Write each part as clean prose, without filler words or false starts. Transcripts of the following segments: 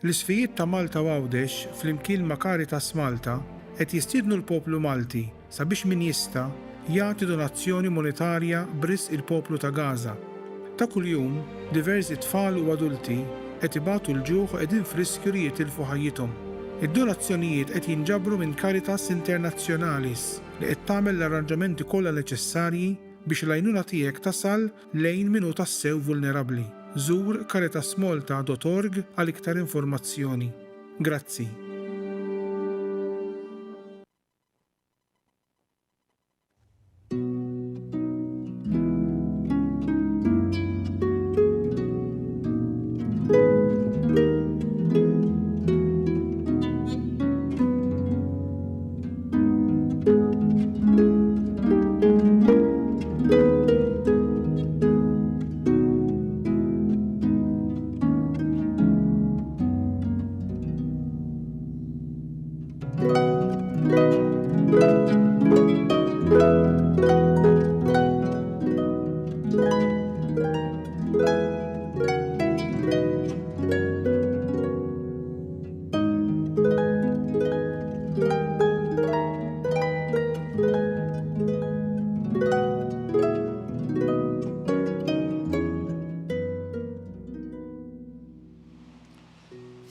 L-isfijiet ta' Malta Għawdex fl-imkien ma' Caritas Malta qed jistiednu l-poplu Malti sabiex min jista' jagħti donazzjoni monetarja b'risq il-poplu ta' Gaza. Ta' kuljum diversi tfal u adulti qed ibatu l-ġuħ u qegħdin f'riskju li jitilfu ħajjithom. Id-donazzjonijiet qed jinġabru minn Caritas Internationalis li qed tagħmel l-arranġamenti kollha neċessarji biex l-għajnuna tiegħek tasal lejn min hu tassew vulnerabbli. Żur caritasmalta.org għal iktar informazzjoni. Grazzi.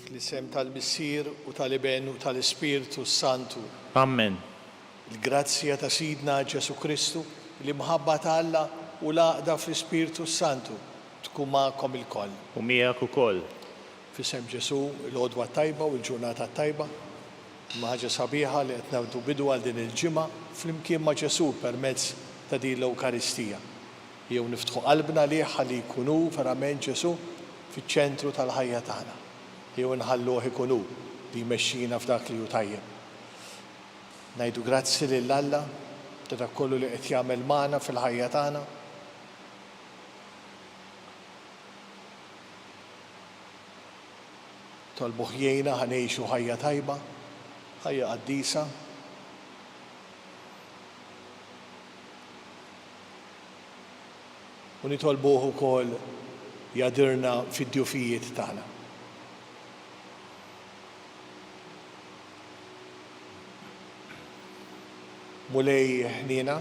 Fl-isem tal-Missier u tal-Iben u tal-Ispirtu Santu. Amen. Il-grazzja ta' Sidna Ġesu Kristu, li mħabba ta' Alla u l-għaqda fl-Ispirtu Santu tkun magħkom il-koll. U miegħek ukoll. F'isem Ġesu l-għodwa tajba u l-ġurnata tajba, ħaġa sabiħa li qed nagħtu bidu għal din il-ġimgħa flimkien ma' Ġesu permezz ta' din l-Ewkaristija. Jew niftħu qalbna liħ li jkunu verament Ġesu fiċ-ċentru tal-ħajja tagħna. Jew nħalluh ikunu li jmexxina f'dak li hu tajjeb. Ngħidu grazzi lil Alla ta' dak kollu li qed jagħmel magħna fil-ħajja tagħna. Tolbu ħjejna ħanejxu ħajja tajba, ħajja qaddisa. U nitolbuh ukoll jadirna fid-djufijiet tagħna. Mulej ħnina.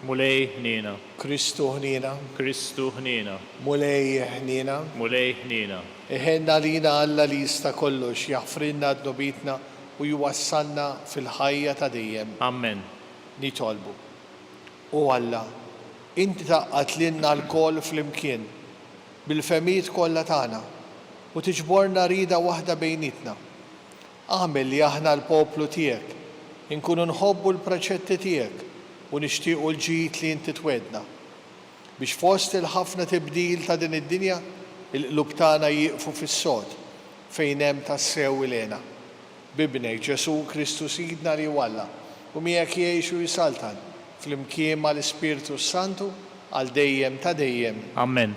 Mulej ħnina. Kristu ħnina. Kristu ħnina. Mulej ħnina. Mulej ħnina. Iħenna lina Alla li jista' kollox jaħfrinna d-nobitna u jwassalna fil-ħajja ta' dejjem. Amen. Nitolbu. U Alla, Inti taqqat lilna l-koll fl-imkien bil-femijiet kollha tagħna u tiġborna rida waħda bejnietna. Għamel li aħna l-poplu tiegħek inkunu nħobbu l-preċetti tiegħek u nixtiequ l-ġid li Inti twedna. Biex fost il-ħafna tibdil ta' din id-dinja, il-qlub tagħna jieqfu fis-sod fejn hemm tassew ilena. Bibnek Ġesu Kristu Sidna li walla u miegħek jgħix u jisaltan fl-imkien mal-Ispirtu Santu għal dejjem ta' dejjem. Amen.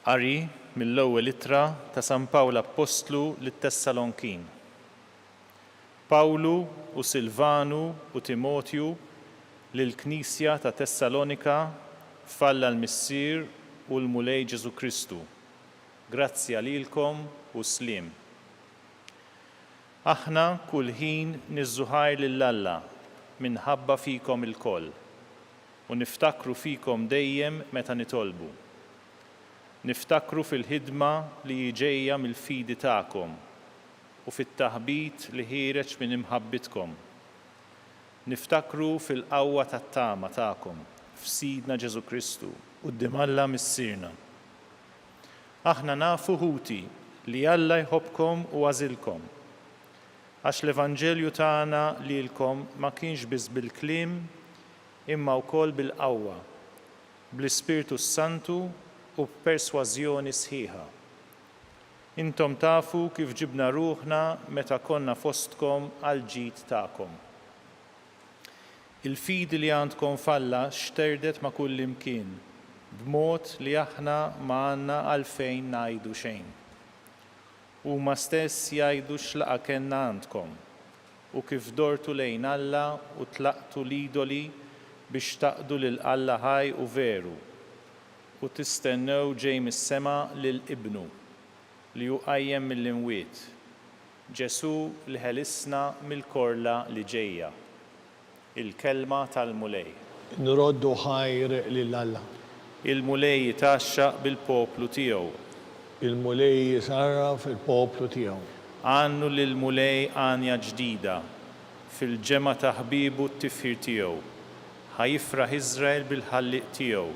Qari mill-ewwel ittra ta' San Pawl Apostlu lit-Tessalonkin. Pawlu u Silvanu u Timotju lill-Knisja ta' Tessalonika f'Alla l-Missier u l-Mulej Ġesu Kristu. Grazzi lilkom u sliem. Aħna kull ħin niżżuħajr lil Alla minħabba fikom il-koll u niftakru fikom dejjem meta nitolbu. Niftakru fil-ħidma li ġejja mill-fidi tagħkom u fit-taħbit li ħireġ minn imħabbitkom. Niftakru fil-qawwa tat-tama tagħkom f'Sidna Ġesu Kristu quddiem Alla missierna. Aħna nafu ħuti li Alla jħobbkom u għażilkom għax l-Evanġelju tagħna lilkom ma kienx biss bil-kliem imma wkoll bil-qawwa, bl-Ispirtu Santu u b'persważjoni sħiħa. Intom tafu kif ġibna ruħna meta konna fostkom għal ġid tagħkom. Il-fidi li għandkom f'Alla xterdet ma' kull imkien, b'mod li aħna ma għandna għalfejn ngħidu xejn. Huma stess jgħidu x'laqa kellna għandkom, u kif dortu lejn Alla u tlaqtu l-idoli biex taqdu lil Alla ħaj u veru u tistennew ġej mis-sema lill-Ibnu li hu qajjem mill-imwiet, Ġesu li ħelisna mill-korla li ġejja. Il-kelma tal-mulej. Nroddu ħajr lil Alla. Il-mulej jitaxxaq bil-poplu tiegħu. Il-mulej jisarraf il-poplu tiegħu. Għannu lil-mulej għanja ġdida fil-ġemma ta' ħbibu t-tifħir tiegħu. Ħajifraħ Iżrael bil-ħalliq tiegħu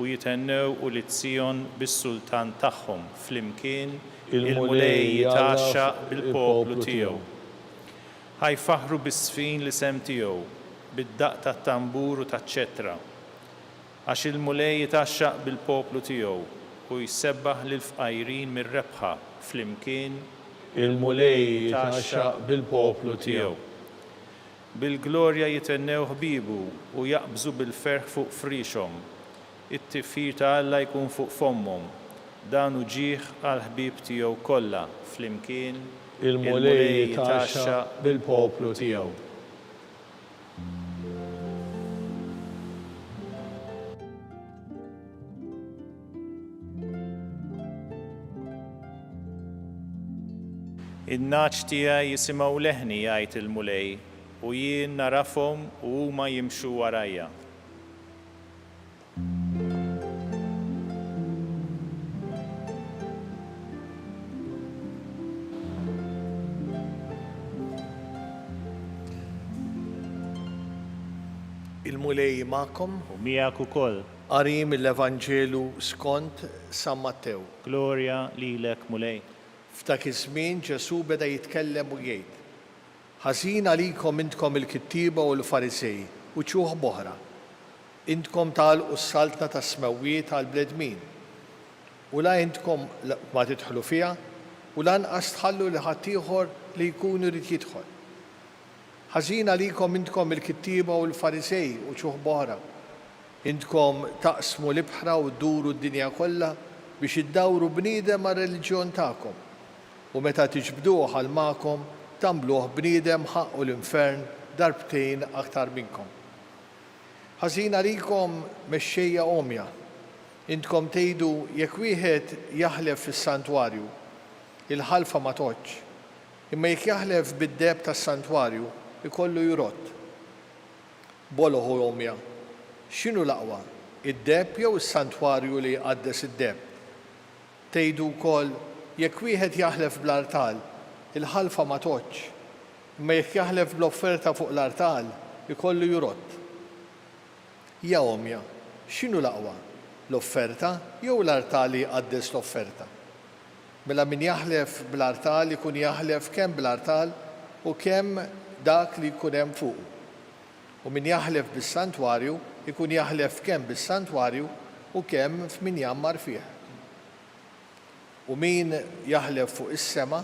u jitennew u l-Tzjon bis-sultan tagħhom flimkien il-mulej jitaxxaq bil-poplu tiegħu. Ħajfaħru bis-sfin li sem tiegħu bid-daq tat-tambur u taċ-ċetra. Għax il-mulej jitaxxaq bil-poplu tiegħu u jsebbaħ lil-fqajrin mir-rebħa flimkien Il-mulej jitaxxaq bil-poplu tiegħu. Bil-glorja jitennew ħbibu u jaqbżu bil-ferħ fuq frixhom. It-tifħir ta' Alla jkun fuq fommhom. Dan hu ġieħ għall-ħbieb tiegħu kollha flimkien Il-mulej jitaxxaq bil-poplu tiegħu. In-naċ tiegħi jisimgħu leħni jgħid il-mulej u jien narafhom u huma jimxu warajja. Il-mulej magħkom U miegħek ukoll, qari mill-Evanġelu skont San Mattew. glorja lilek mulej. F'dak iż-żmien Ġesu beda jitkellem u jgħid: Ħażin għalikom intkom il-kittiba u l-Farisej u ċuħ boħra. Intkom tagħlqu s-saltna tas-smewwiet għall-bledmin. U la intkom ma tidħlu fiha u lanqas tħallu li ħadd ieħor li jkun irid jidħol. Ħażin għalikom intkom il-kittiba u l-Farisej u ċuħ boħra. Intkom taqsmu l-ibħra u dduru d-dinja kollha biex iddawru bniedem għar-reliġjon tagħkom. U meta tiġbduh għal magħkom tagħmluh bniedem ħaqqu l-infern darbtejn aktar minnkom. Ħażin għalikom mexxejja omja. Intkom tgħidu jekk wieħed jaħlef fis-santwarju, il-ħalfa ma toġġ. Imma jekk jaħlef bid-deb tas-santwarju, ikollu jrott. Boloħu omja, x'inhu l-aqwa, id-deb jew is-santwarju li jqaddes id-deb? Tgħidu wkoll jekk wieħed jaħlef bl-artal, il-ħalfa ma toġġ. Imma jekk jaħlef bl-offerta fuq l-artal, ikollu jrott. Ja omja, x'inhu l-aqwa, l-offerta jew l-artal li jqaddes l-offerta? Mela min jaħlef bl-artal ikun jaħlef kemm bl-artal u kemm dak li jkun hemm fuq. U min jaħlef bis-santwarju ikun jaħlef kemm bis-santwarju u kemm f'min jammar fih. U min jaħlef fuq is-sema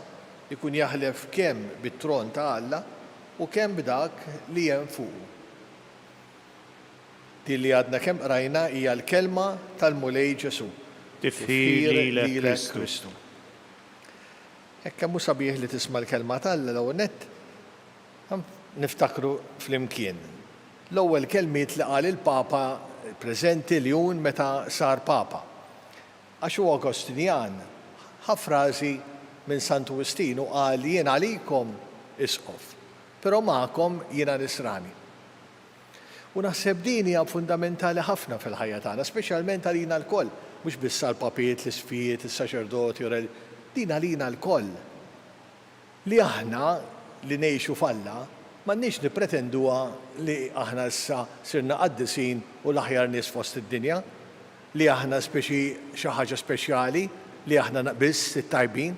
ikun jaħlef kemm bit-tron ta' Alla u kemm b'dak li hemm fuq. Din li għadna kemm qrajna hija l-kelma tal-mulej Ġesu. Tifħir lilek Kristu. Hekk hemm hu sabiħ li tisma' l-kelma tal-Alla l-ewwel nett niftakru flimkien. L-ewwel kelmiet li qal il-Papa preżenti li jun meta sar Papa. Għax hu Agostinjan ħafrażi minn Sant Ugustinu qal jien għalikom isqof, però magħkom jiena nisrani. U naħseb din hija fundamentali ħafna fil-ħajja tagħna, speċjalment għalina l-koll, mhux biss għall-papijiet, l-isfijiet, is-saċerdoti, din għalina l-koll. Li aħna li ngħixu f'Alla m'għandniex nippretenduha li aħna issa sirna qaddisin u l-aħjar nies fost id-dinja, li aħna xi ħaġa speċjali, li aħna biss it-tajbin.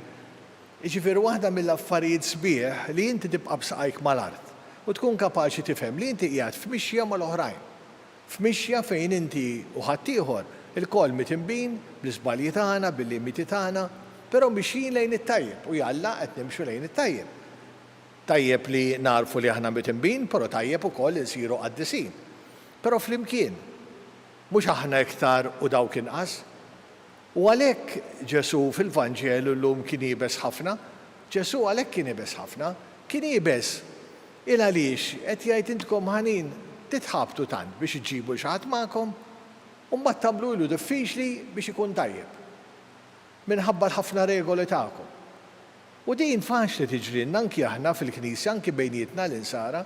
Jiġifieri waħda mill-affarijiet sbieħ li inti tibqa' b'saqajk mal-art u tkun kapaċi tifhem li inti qiegħed f'mixja mal-oħrajn. F'mixja fejn inti u ħadd ieħor il-koll mitinbin bl-iżbalji tagħna, bil-limiti tagħna, però mixjin lejn it-tajjeb u jalla qed nimxu lejn it-tajjeb. Tajjeb li narfu li aħna mitinbin, però tajjeb ukoll insiru qaddisin. Però flimkien, mhux aħna iktar u dawk inqas. U għalhekk Ġesu fil-Vanġelu llum kien jibes ħafna, Ġesu għalhekk kien jibes ħafna, kien jibes Il għaliex qed jgħid intkom ħanin titħabtu tant biex iġibu xi ħadd magħkom u mbagħad tagħmlu ilu diffiċli biex ikun tajjeb. Minħabba ħafna regoli tagħkom. U din faċli tiġrilna anki aħna fil-Knisja, anki bejnietna l-insara,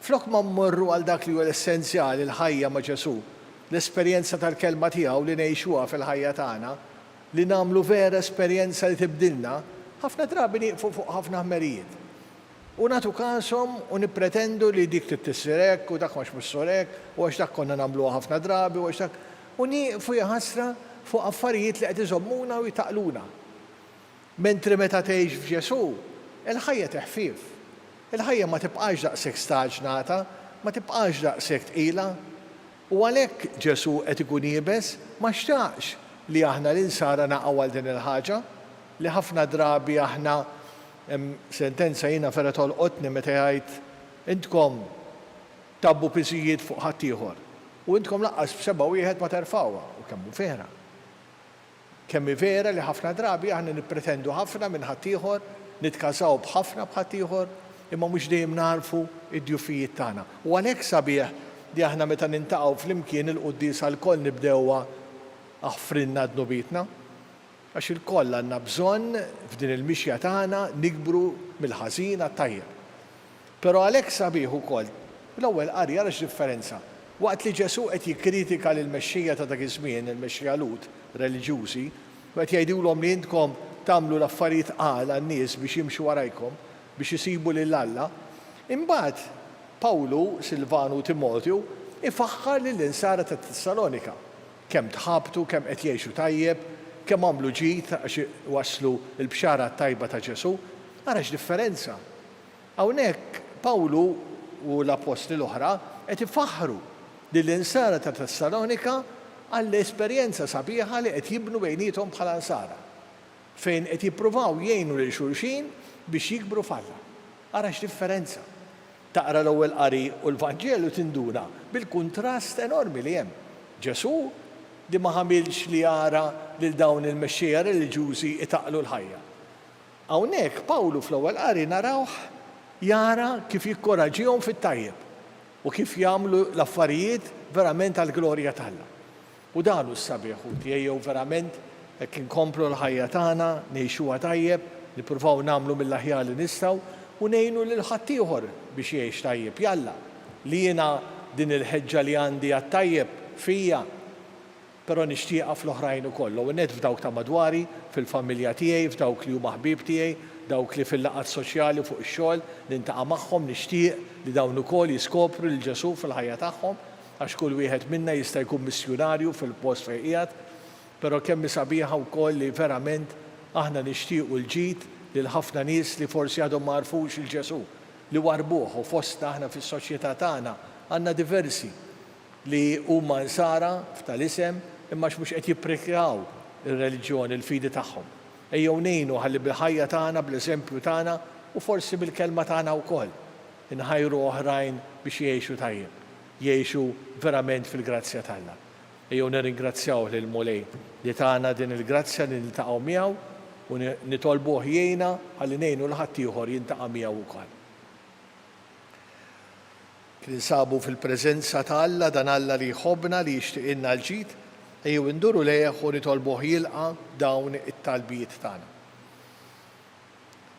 flok ma mmorru għal dak li huwa l-essenzjali l-ħajja ma' Ġesu, l-esperjenza tal-kelma tiegħu li ngħixuha fil-ħajja tagħna, li nagħmlu vera esperjenza li tibdilna, ħafna drabi nieqfu fuq ħafna ħmerijiet. U nagħtu kasom u nippretendu li dik tittisserek u dak mhux missorek, u għax dak konna nagħmluha ħafna drabi u għax dak. U nieqfu jaħasra fuq affarijiet li qed iżommuna u jtaqluna. Mentri meta tgħix f'Ġesu, il-ħajja teħfief. Il-ħajja ma tibqax daqshekk staġnata, ma tibqax daqshekk tqila. U għalhekk Ġesu qed ikun jibes ma xtaqx li aħna l-insara naqgħu għal din il-ħaġa, li ħafna drabi aħna sentenza jiena vera tolqotni meta jgħid intkom tabbu pisijiet fuq ħadd ieħor u intkom laqqas b'seba' wieħed ma terfawha u kemm hu vera. Kemm vera li ħafna drabi aħna nippretendu ħafna minn ħadd ieħor, nitkażaw b'ħafna b'ħadd ieħor, imma mhux dejjem narfu id-djufijiet tagħna. U għalhekk sabiħ li aħna meta nintaqgħu flimkien il-quddies għall-koll nibdewha aħfrinna dnubitna, għax il-koll għandna bżonn f'din il-mixja tagħna nikbru mill-ħażin għat-tajjeb. Però għalhekk sabiħ ukoll l-ewwel qari jara x'differenza. Waqt li Ġesu qed jikkritika lill-mexxija ta' dak iż-żmien, il-mexxija Lut reliġjużi, qed jgħidulhom li intkom tagħmlu l-affarijiet qal għan-nies biex jimxu warajkom, biex isibu lil Alla, imbagħad Pawlu, Silvanu u Timotju ifaħħar lill-insara ta' Tessalonika kemm tħabtu, kemm qed jgħixu tajjeb, kemm għamlu ġid għax waslu l-bxara tajba ta' Ġesu, ara x'differenza. Hawnhekk Pawlu u l-apostli l-oħra qed ifaħħru lill-insara ta' Tessalonika għall-esperjenza sabiħa li qed jibnu bejniethom bħala insara, fejn qed jippruvaw jgħinu lil xulxin biex jikbru f'Alla. Ara x'differenza. Taqra l-ewwel qari u l-Vanġelu tinduna bil-kuntrast enormi li hemm. Ġesu li ma ħamilx li jara lil dawn il-mexxejja reliġjużi itaqlu l-ħajja. Hawnhekk Pawlu fl-ewwel qari narawh jara kif jikkoraġġihom fit-tajjeb u kif jagħmlu l-affarijiet verament għall-glorja tagħha. U dan hu s-sabiħ tiegħu verament hekk inkomplu l-ħajja tagħna, ngħixuha tajjeb, nippruvaw nagħmlu mill-aħjar li nistgħu u ngħinu lil ħadd ieħor biex jgħix tajjeb. Jalla, li jiena din il-ħeġġa li għandi għat-tajjeb fija, però nixtieqha fl-oħrajn ukoll. U net f'dawk ta' madwari, fil-familja tiegħi, f'dawk li huma ħbieb tiegħi, dawk li fil-laqgħat soċjali fuq ix-xogħol, nintaqa' magħhom nixtieq li dawn ukoll jiskopru lil Ġesu fil-ħajja tagħhom, għax kull wieħed minna jista' jkun missjonarju fil-post fejn qiegħed, però kemm sabiħa wkoll li verament aħna nixtiequ l-ġid lil ħafna nies li forsi għadhom ma għarfux il-Ġesu, li warbuh u fostna aħna fis-soċjetà tagħna għandna diversi li huma nsara tal-isem imma mhux qed jipprekjaw ir-reliġjoni, il-fidi tagħhom. Ejjew ngħinu ħalli bil-ħajja tagħna, bl-eżempju tagħna u forsi bil-kelma tagħna wkoll inħajru oħrajn biex jgħixu tajjeb, jgħixu verament fil-grazzja tagħna. Ejjew nirringrazzjaw lil Mulej li tagħna din il-grazzja li niltaqgħu miegħu u nitolbuh jgħinna ħalli ngħinu l ħadd ieħor jintaqa' miegħu wkoll. Kien insabu fil-preżenza ta' Alla, dan Alla li jħobbna li jixtieqilna l-ġid, ejjew induru lejh u nitolbuh jilqa' dawn it-talbijiet tagħna.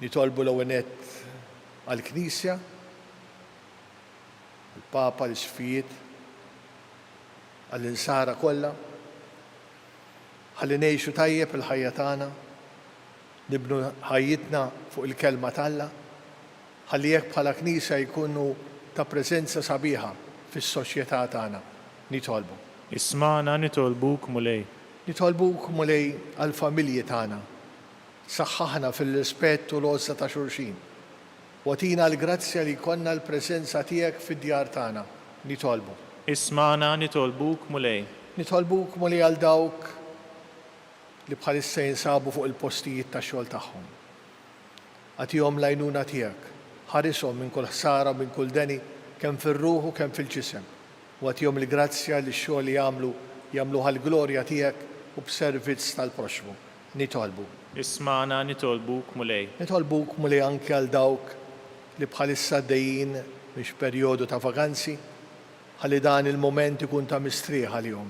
Nitolbu l-ewwel nett għall-Knisja, il-Papa, l-Isfijiet, għall-insara kollha, ħalli ngħixu tajjeb il-ħajja tagħna, nibnu ħajjitna fuq il-kelma tagħha, ħalli jekk bħala Knisja jkunu ta' preżenza sabiħa fis-soċjetà tagħna. Nitolbu. Ismana nitolbuk Mulej. Nitolbuk Mulej għall-familji tagħna. Saħħaħna fil-rispett u l-għożza ta' xulxin. Watina l-grazzja li jkollna l-preżenza tiegħek fid-djar tagħna. Nitolbu. Ismana nitolbuk Mulej. Nitolbuk Mulej għal dawk li bħalissa jinsabu fuq il-postijiet ta' xogħol tagħhom. Għatihom l-għajnuna tiegħek. Ħarishom minn kull ħsara, minn kull deni, kemm fir-ruħ u kemm fil-ġisem. U għatihom l-grazzja li x-xogħol li jagħmlu għall-glorja tiegħek u b'servizz tal-proxmu. Nitolbu. Ismana nitolbuk Mulej. Nitolbuk Mulej anke għal dawk li bħalissa dejjin mhix perjodu ta' vakanzi, ħalli dan il-moment ikun ta' mistrieħ għalihom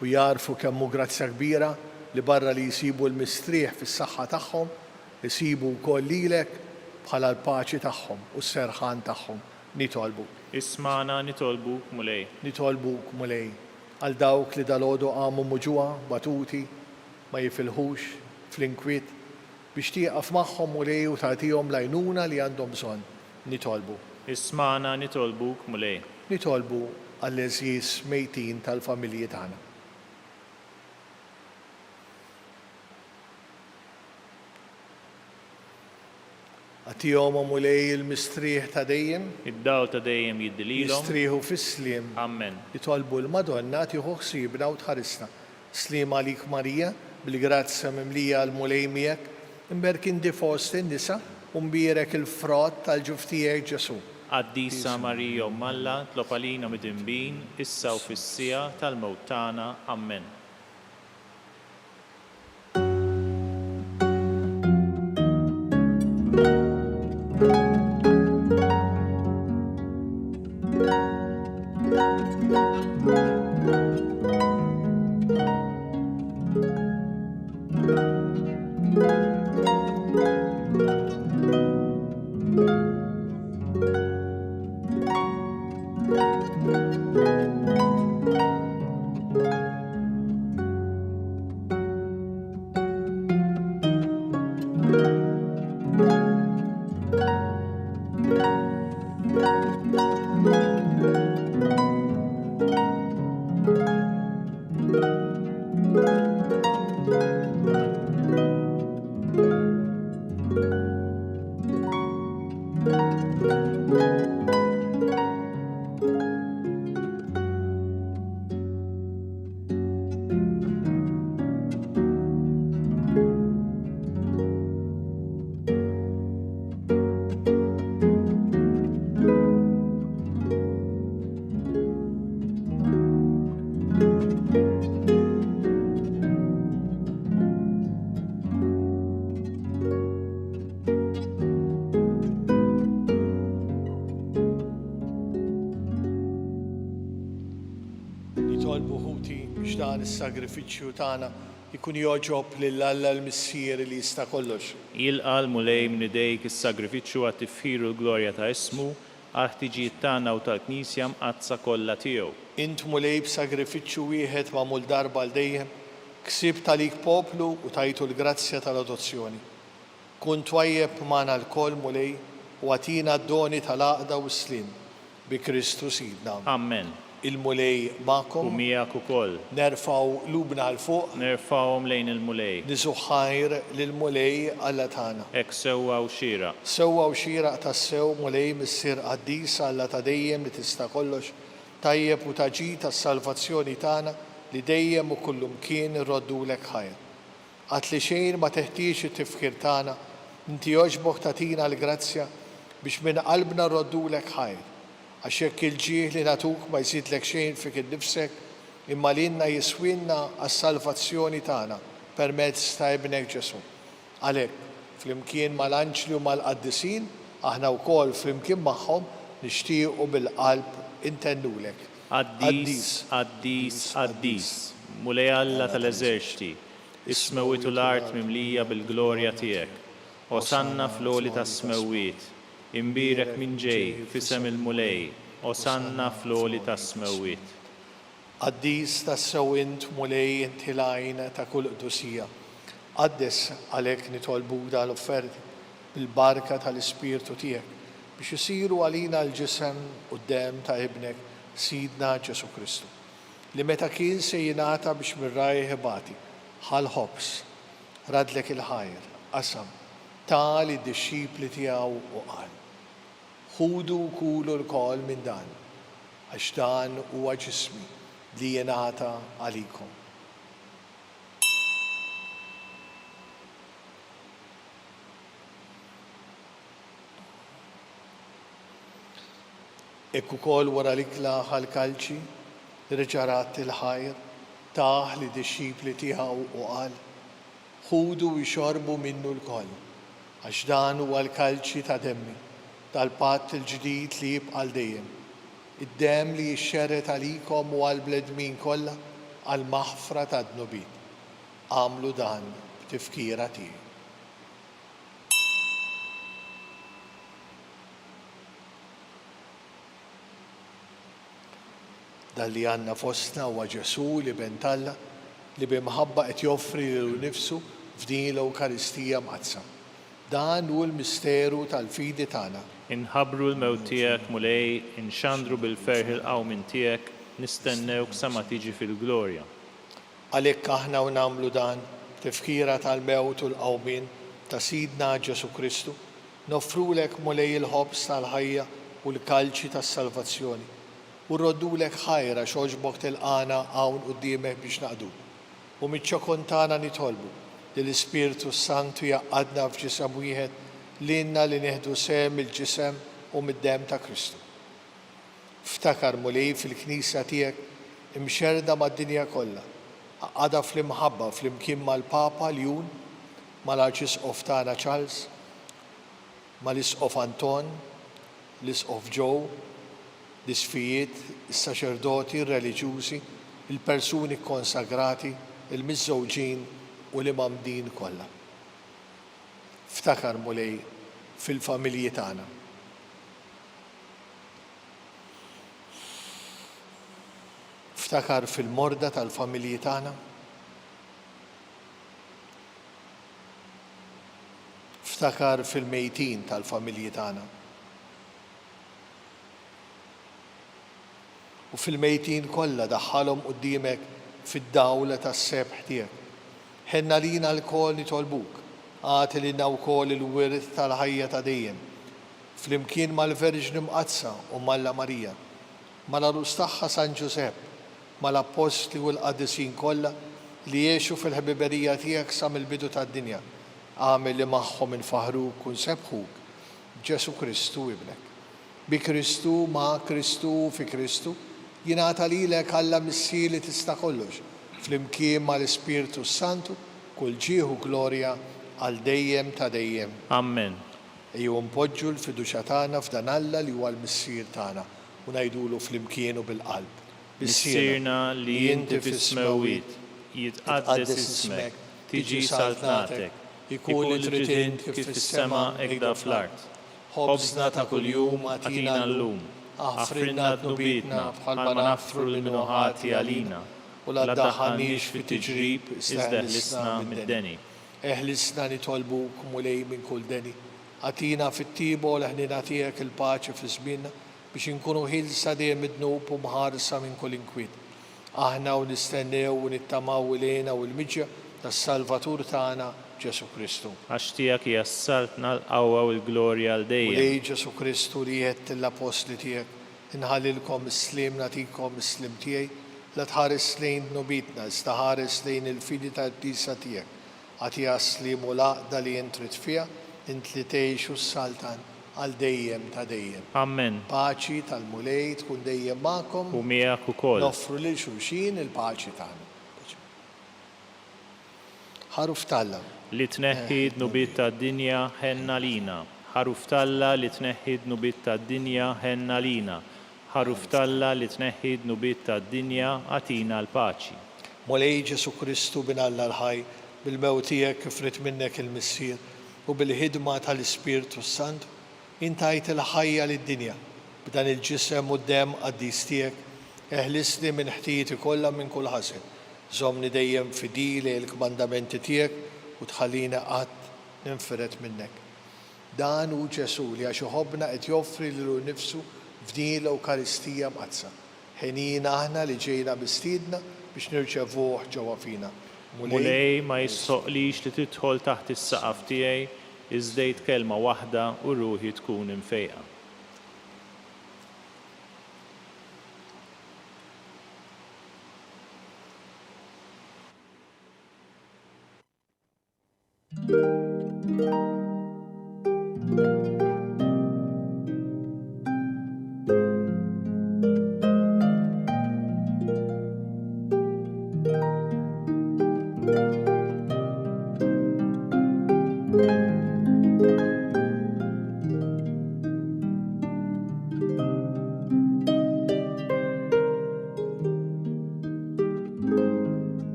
u jarfu kemm hu grazzja kbira li barra li jsibu l-mistrieħ fis-saħħa tagħhom, jsibu wkoll lilek bħala l-paċi tagħhom u s-serħan tagħhom. Nitolbu. Ismana nitolbuk mulej. Nitolbuk mulej għal dawk li dalodu għamu muġuwa, batuti, ma jifilħux fl-inkwiet biex tieqaf magħhom mulej u tagħtihom l-għajnuna li għandhom bżonn. Nitolbu. Ismana nitolbuk mulej. Nitolbu għall-eżjies mejtin tal-familji tagħna. Għatihom mulej il-mistrieħ ta' dejjem, Id-dawl ta' dejjem jiddililhom. jistrieħu fis-sliem. Amen. Nitolbu l-Madonna tieħu ħsiebna u tħarisna. Sliem għalik Marija, bil-grazzja mimlija l-mulej miegħek, imberkin di fost in-nisa u mbierek il-frott tal-ġuftijek Ġesu. Qaddisa Marija Malla tlob għalina mid-dinbin, issa u fis-sija tal-mewt tagħna. Amen. Dan is-sagrifiċċju tagħna ikun joġob lill-Alla l-Missier li jista' kollox. Jilqa' mulej minn idejk is-sagrifiċċju għat-tifħiru l-glorja ta' ismu għal ħtiġijiet tagħna u tal-Knisja mqazza kollha tiegħu. Int mulej b'sagrifiċċju wieħed magħmul darba l dejjem, ksib talik poplu u tajtu l-grazzja tal-adozzjoni. Kun twajjeb magħna l-koll mulej u għatina d-doni tal-għaqda u s-slim bi Kristu Sidna. Amen. Il-mulej ma'kom. U miegħek ukoll. Nerfaw lubna għal fuq. Nerfawhom lejn il-mulej. Nisu ħajr lill-mulej Alla tagħna. Hekk sewwa u xieraq. Sewwa u xieraq tas-sew mulej missier qaddis Alla ta' dejjem li tista' kollox, tajjeb u taġi tas-salvazzjoni tagħna li dejjem u kullimkien irroddulek ħajr. Għat li xejn ma teħtieġ it-tifkir tagħna, inti jogħġbok tagħtina l-grazzja biex minn qalbna rroddulek ħajr. Għax hekk il-ġieħ li natuk ma jżidlek xejn fik innifsek, imma lilna jiswinna għas-salvazzjoni tagħna permezz ta' ibnek Ġesu. Għalhekk, flimkien mal-anġli u mal-qaddisin, aħna wkoll flimkien magħhom nixtiequ bil-qalb intennulek. Qaddis, qaddis, qaddis, mulej Alla tal-eżerċiti, is-smewwiet u l-art mimlija bil-glorja tiegħek. Osanna fl-għoli tas-smewwiet. Imbirek minn ġej fisem il-mulej, osanna fl-għoli tas-smewwiet. Qaddis tas-sew int mulej inti l-għajn ta' kull qdusija. Qaddes għalhekk nitolbu dal-offerti bil-barka tal-Ispirtu tiegħek biex isiru għalina l-ġisem quddiem ta' ibnek Sidna Ġesu Kristu. Li meta kien se jingħata biex mir-rajħ ibati ħal-ħobs, radlek il-ħajr, qasam, ta' lid-dixxipli tiegħu u qal. Ħudu kulu l-kol minn dan, għax dan huwa ġismi li jingħata għalikom. Hekk ukoll wara l-ikla ħal-kalċi reġarat il-ħajr taħ li dixxipli tiegħu u qal. Ħudu jxorbu minnu l-koll, għax dan huwa l-kalċi ta' demmi tal-patt il-ġdid li jibqa' dejjem. Id-dem li jixxerret għalikom u għall-bledmin kollha għall-maħfra tad-dnubit. Għamlu dan b'tifkira tiegħi. Dan li għandna fostna huwa Ġesu li bentalla li bimħabba qed joffri lilu nnifsu f'din l-Ewkaristija mqazza. Dan hu l-misteru tal-fidi tagħna. Inħabbru l-mewt tiegħek mulej, inxandru bil-ferħ il-qawmin tiegħek, nistennewk sa ma tiġi fil-glorja. Għalhekk aħna u nagħmlu dan b'tifkira tal-mewt u l-qawmin ta' Sidna Ġesu Kristu, noffrulek mulej il-ħobs tal-ħajja u l-kalċi tas-salvazzjoni. U rroddulek ħajra x'oġbok tilqana hawn quddiemek biex naqdu. U miċ-ċokon tagħna nitolbu li l-Ispirtu Santu jaqgħadna f'ġisem wieħed lilna li nieħdu sehem il-ġisem u mid-demm ta' Kristu. Ftakar mulej fil-Knisja tiegħek imxerda mad-dinja kollha, għaqada fl-imħabba flimkien mal-Papa Ljun, mal-Arċisqof tagħna Charles, mal-Isqof Anton, l-Isqof Joe, l-isfijiet, is-saċerdoti, ir-reliġjużi, il-persuni konsagrati, il-miżżewġin u l-imamdin kollha. Ftakar mulej fil-familji tagħna. Ftakar fil-morda tal-familji tagħna. Ftakar fil-mejtin tal-familji tagħna. U fil-mejtin kollha daħħalhom quddiemek fid-dawla tas-sebħ tiegħek. Ħenna lina l-kol nitolbuk, għati lilna wkoll il-wirt tal-ħajja ta' dejjem, flimkien mal-Verġni Mqazza u Malla Marija, mal-Arus tagħha San Ġusepp, mal-Apostli u l-Qaddisin kollha li jgħixu fil-ħbiberija tiegħek sa mill-bidu tad-dinja. Għamel li magħhom infaħruk u nsebħuk Ġesu Kristu ibnek. Bi Kristu, ma' Kristu, fi Kristu, jingħata lilek Alla Missir li tista' kollox, flimkien mal-Ispirtu Santu, kull ġieħu glorja għal dejjem ta' dejjem. Amen. Ejju npoġġu l-fiduċja tagħna f'dan Alla li huwa l-Missier tagħna u ngħidulu flimkien u bil-qalb. Missierna li inti fis-smewwiet, jitqaddes ismek, tiġi saltnatek, ikun li trid int kif fis-sema hekk fl-art. Ħobżna ta' kuljum atina llum, aħfrinna dnubitna bħalma naffru l-minuħati għalina, u la ddaħħalniex fit-tiġrib iżda ħlisna mid-deni. Eħlisna nitolbuk mulej minn kull deni. Atina fit-tibu l-ħnina tiegħek il-paċi fi żmienna biex inkunu ħilsa dejjem id-dnub u mħarsa minn kull inkwiet. Aħna u nistennew u nittamaw ilejna u l-miġja tas-Salvatur tagħna Ġesu Kristu. Għax tiegħek hija s-saltna l-qawwa u l-glorja għal dejjem. Mulej Ġesu Kristu li jgħid l-apostli tiegħek, inħallilkom is-slim nagħtikom is-slim tiegħi, la tħares lejn dnubitna, iżda ħares lejn il-fidi tal-Knisja tiegħek. Għatiha slim u laqda li intrid fiha, int li tgħixu s-saltan għal dejjem ta' dejjem. Amen. Paċi tal-mulej tkun dejjem magħkom. U miegħek ukoll. Noffru lil xulxin il-paċi tagħna. Ħaruf Talla. Li tneħħi dnubit tad-dinja ħenna lina. Ħaruf Talla li tneħħi dnubit tad-dinja ħenna lina. Ħaruf Talla li tneħħi dnubit tad-dinja għatina l-paċi. Mulej Ġesu Kristu bin Alla l-ħaj, bil-mewt tiegħek kif rid minnek il-Missier u bil-ħidma tal-Ispirtu Sant, intajt il-ħajja lid-dinja b'dan il-ġisem u d-dem qaddis tiegħek, eħlisni minn ħtijieti kollha minn kull ħażin. Żommni dejjem fidili l-kmandamenti tiegħek u tħallina qatt ninferet minnek. Dan hu Ġesu li għax iħobbna qed joffri lilu nnifsu f'din l-Ewkaristija mqazza. Ħenina aħna li ġejna mistiedna biex nirċevuh ġewwa fina. Mulej ma jissoqlix li tidħol taħt is-saqaf tiegħi, iżdejt kelma waħda u ruħi tkun imfejqa.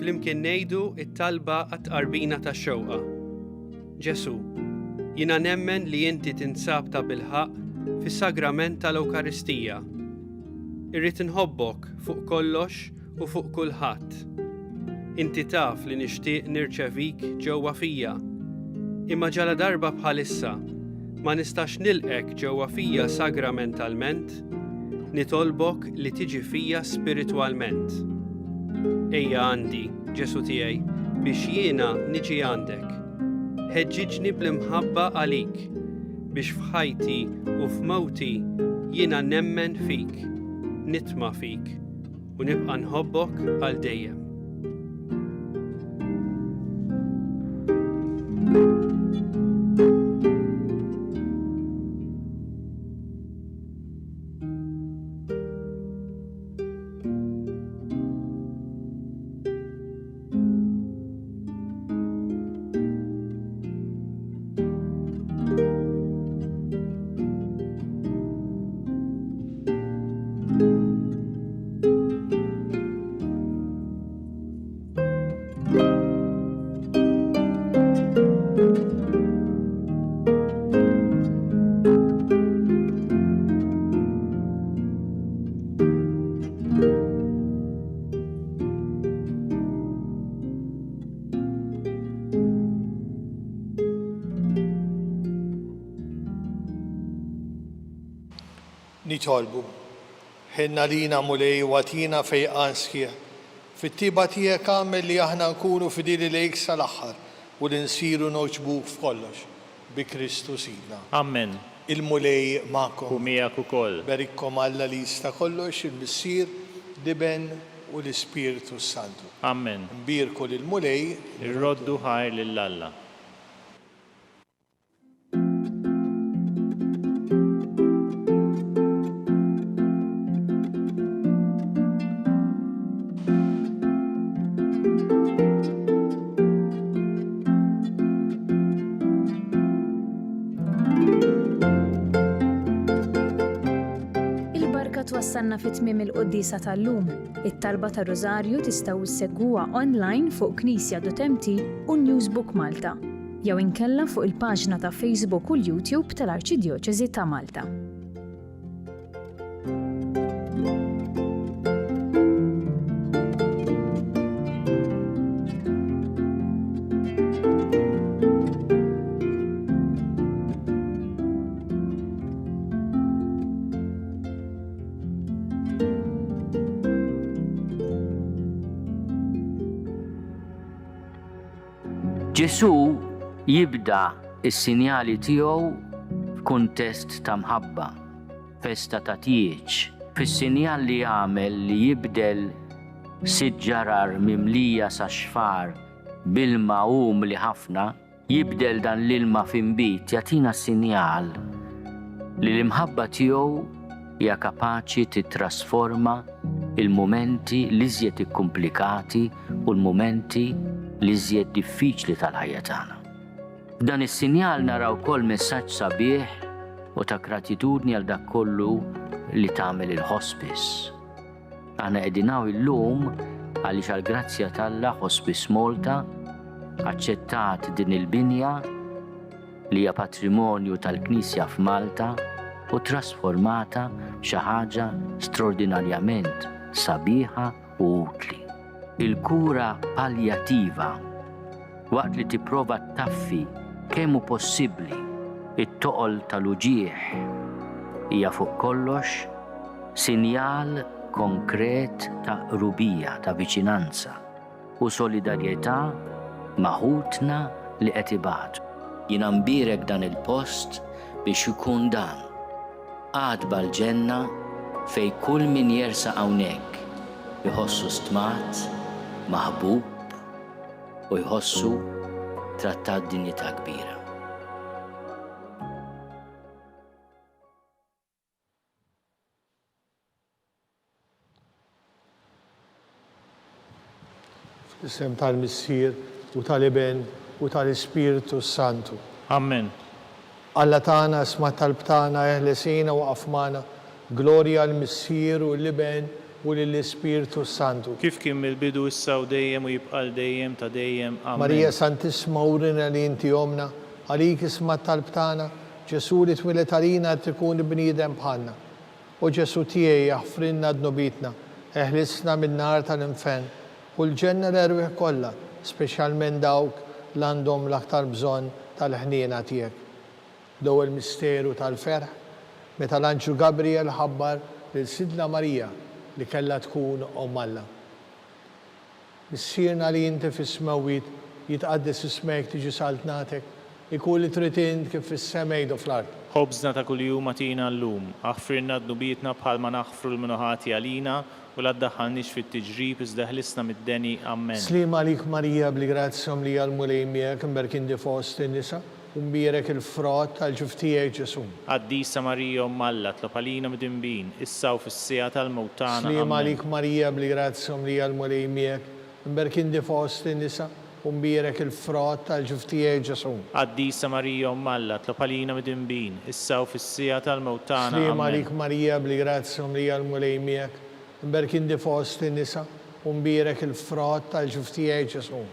flimkien ngħidu t-talba għat-tqarbina tax-xewqa. Ġesu, jiena nemmen li inti tinsab ta' bilħaq fis-sagrament tal-Ewkaristija. Irrid inħobbok fuq kollox u fuq kulħadd. Inti taf li nixtieq nirċevik ġewwa fija, imma ġala darba bħalissa ma nistax nilqek ġewwa fija sagramentalment, nitolbok li tiġi fija spiritwalment. Ejja għandi, Ġesu tiegħi, biex jiena niġi għandek. Ħeġġiġni bl-imħabba għalik, biex f'ħajti u f'mewti jiena nemmen fik, nitma' fik u nibqa' nħobbok għal dejjem. Nitolbu, ħinna lina mulej watina fejqan sħiħ, fit-tiba tiegħek għamel li aħna nkunu fidili lejk sal-aħħar u li nsiru noġbuk f'kollox bi Kristu Sidna. Amen. Il-mulej ma'kom. U miegħek ukoll. Berikkom Alla li jista' kollox, il-Missier, l-Iben u l-Ispiritu Santu. Amen. Nbirku lill-mulej. Irroddu ħajr lill-Alla. Twassalna fit-tmiem il-Qudiesa tal-lum. It-talba ta' Rożarju tistgħu issegwuha online fuq Knisja.mt u Newsbook Malta, jew inkella fuq il-paġna ta' Facebook u l-YouTube tal-Arċidjoċeżi ta' Malta. Ġesu jibda is-sinjali tiegħu f'kuntest ta' mħabba, festa ta' tieġ, fis-sinjal li jagħmel li jibdel sitt ġarar mimlija sa' xfar bilma li ħafna, jibdel dan l-ilma f'inbit jagħtina sinjal li l-imħabba tiegħu hija kapaċi titrasforma il-mumenti li żjed ikkumplikati u l-mumenti li żjed diffiċli tal-ħajja tagħna. F'dan is-sinjal naraw wkoll messaġġ sabiħ u ta' gratitudni għal dak kollu li tagħmel il-Hospice. Aħna qegħdin hawn illum għaliex għall-grazzja tal-Alla Hospice Malta aċċettat din il-binja li hija patrimonju tal-Knisja f'Malta u trasformata xi ħaġa straordinarjament sabiħa u utli. Il-kura paljattiva waqt li tipprova taffi kemm hu possibbli it-toqol tal-uġieħ hija fuq kollox sinjal konkret ta' qrubija ta' viċinanza u solidarjetà ma' ħutna li qed ibatu. Jiena nbierek dan il-post biex ikun dan għadba l-ġenna fejn kull min jersa hawnhekk jħossu stmat, maħbub u jħossu trattat dinjità kbira. Fl-isem tal-Missier u tal-Iben u tal-Ispiritu Santu. Amen. Alla tagħna isma' talb tagħna eħlesina u qafmana, glorja l-Missier u l-Iben u lill-Ispiritu Santu. kif kien mill-bidu issa u dejjem u jibqal dejjem ta' dejjem. Marija Amen. Santissima urina li inti omna, għalik isma talbtana, Ġesu li twilet għalina tkun bniedem bħalna. U Ġesu tiegħi jaħfrinna d-nobitna, eħlisna min-nar tal-infen, u l-ġenna l-erwieħ kollha, speċjalment dawk l-għandhom l-aktar bżonn tal-ħniena tiegħek. L-ewwel misteru tal-ferħ, meta l-Anġlu Gabriel ħabbar lil Sidna Marija li kellha tkun Omm Alla. Missierna li inti fis-smewwiet jitqaddes ismek tiġi saltnatek, ikun li trid int kif fis-semej u fl-ard. Ħobżna ta' kuljum atina llum, aħfirna d-nubietna bħalma naħfru l-minuħati għalina u la ddaħħalniex fit-tiġrib iżda ħlisna mid-deni. Amen. Slima għalik Marija bli-grazzjom li għal-mulej miegħek imberkin fost in-nisa u mbierek il-frott tal-ġuf tiegħek Ġesu. Qaddisa Marija Omm Alla tlob għalina mid-inbin, issa u fis-sija tal-mewtana. Slima Amen. għalik Marija bli-grazzjom li għal-mulej miegħek imberkin fost in-nisa u mbierek il-frott tal-ġuf tiegħek Ġesu. Qaddisa Marija Omm Alla tlob għalina mid-inbin, issa u fis-sija tal-mewtana. Slima Amen. għalik Marija bli-grazzjom li għal-mulej miegħek imberkin fost in-nisa u mbierek il-frott tal-ġuf tiegħek Ġesu.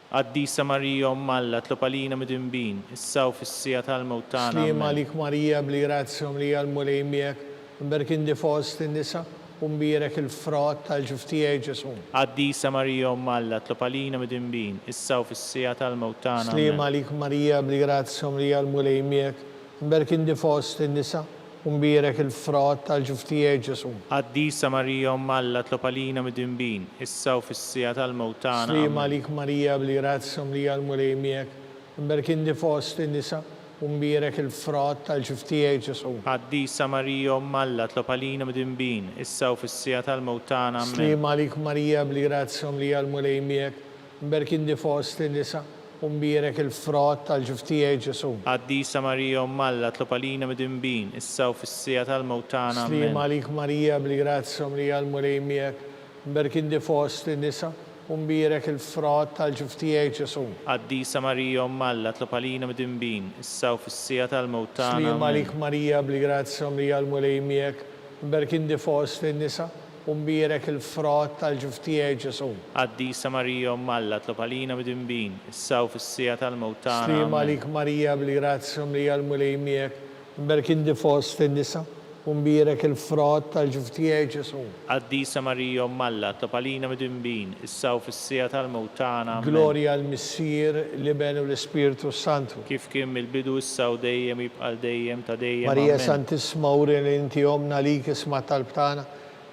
Qaddisa Marija Omm Alla tlob għalina mid-inbin, issa u fis-sija tal-mewtana. Slima Amen. għalik Marija bli-grazzjom li għal-mulej miegħek imberkin fost in-nisa u mbierek il-frott tal-ġuf tiegħek Ġesu. Qaddisa Marija Omm Alla tlob għalina mid-inbin, issa u fis-sija tal-mewtana. Slima Amen. għalik Marija bli-grazzjom li għal-mulej miegħek imberkin fost in-nisa u mbierek il-frott tal-ġuf tiegħek Ġesu. Qaddisa Marija Omm Alla tlob għalina mid-inbin, issa u fis-sija tal-mewtana. Slima Amen. għalik Marija bli-grazzjom li għal-mulej miegħek imberkin fost in-nisa u mbierek il-frott tal-ġuf tiegħek Ġesu. Qaddisa Marija Omm Alla tlob għalina mid-inbin, issa u fis-sija tal-mewtana. Amen. Slima għalik Marija bli-grazzjom li għal-mulej miegħek imberkin fost in-nisa u mbierek il-frott tal-ġuf tiegħek Ġesu. Qaddisa Marija Omm Alla tlob għalina mid-inbin, issa u fis-sija tal-mewtana. Slima Amen. għalik Marija bli-grazzjom li għal-mulej miegħek imberkin fost in-nisa u mbierek il-frott tal-ġuf tiegħek Ġesu. Qaddisa Marija Omm Alla tlob għalina mid-inbin, issa u fis-sija tal-mewtana. Slima Amen. għalik Marija bli-grazzjom li għal-mulej miegħek imberkin fost in-nisa u mbierek il-frott tal-ġuf tiegħek Ġesu. Qaddisa Marija Omm Alla tlob għalina mid-inbin, issa u fis-sija tal-mewtana. Slima Amen. għalik Marija bli-grazzjom li għal-mulej miegħek imberkin fost in-nisa u mbierek il-frott tal-ġuf tiegħek Ġesu. Qaddisa Marija Omm Alla tlob għalina mid-inbin, issa u fis-sija tal-mewtana. Amen. Glorja għal-Missier, l-Iben u l-Ispiritu Santu. Kif kien mill-bidu issa u dejjem jibqal dejjem ta' dejjem. Marija Amen. Santissima urina li inti omna lik isma talbtana,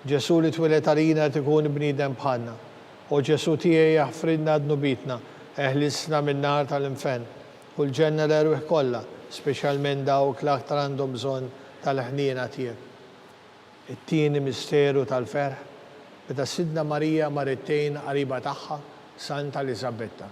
Ġesu li twilet għalina tkun bniedem bħalna. U Ġesu tiegħi jaħfrinna d-nubitna, eħlisna min-nar tal-infen. U l-ġenna l-erwieħ kollha, speċjalment dawk l-aktar għandhom bżonn tal-ħniena tiegħek. It-tieni misteru tal-ferħ, meta Sidna Marija marittejn qariba tagħha, Santa Elisabetta.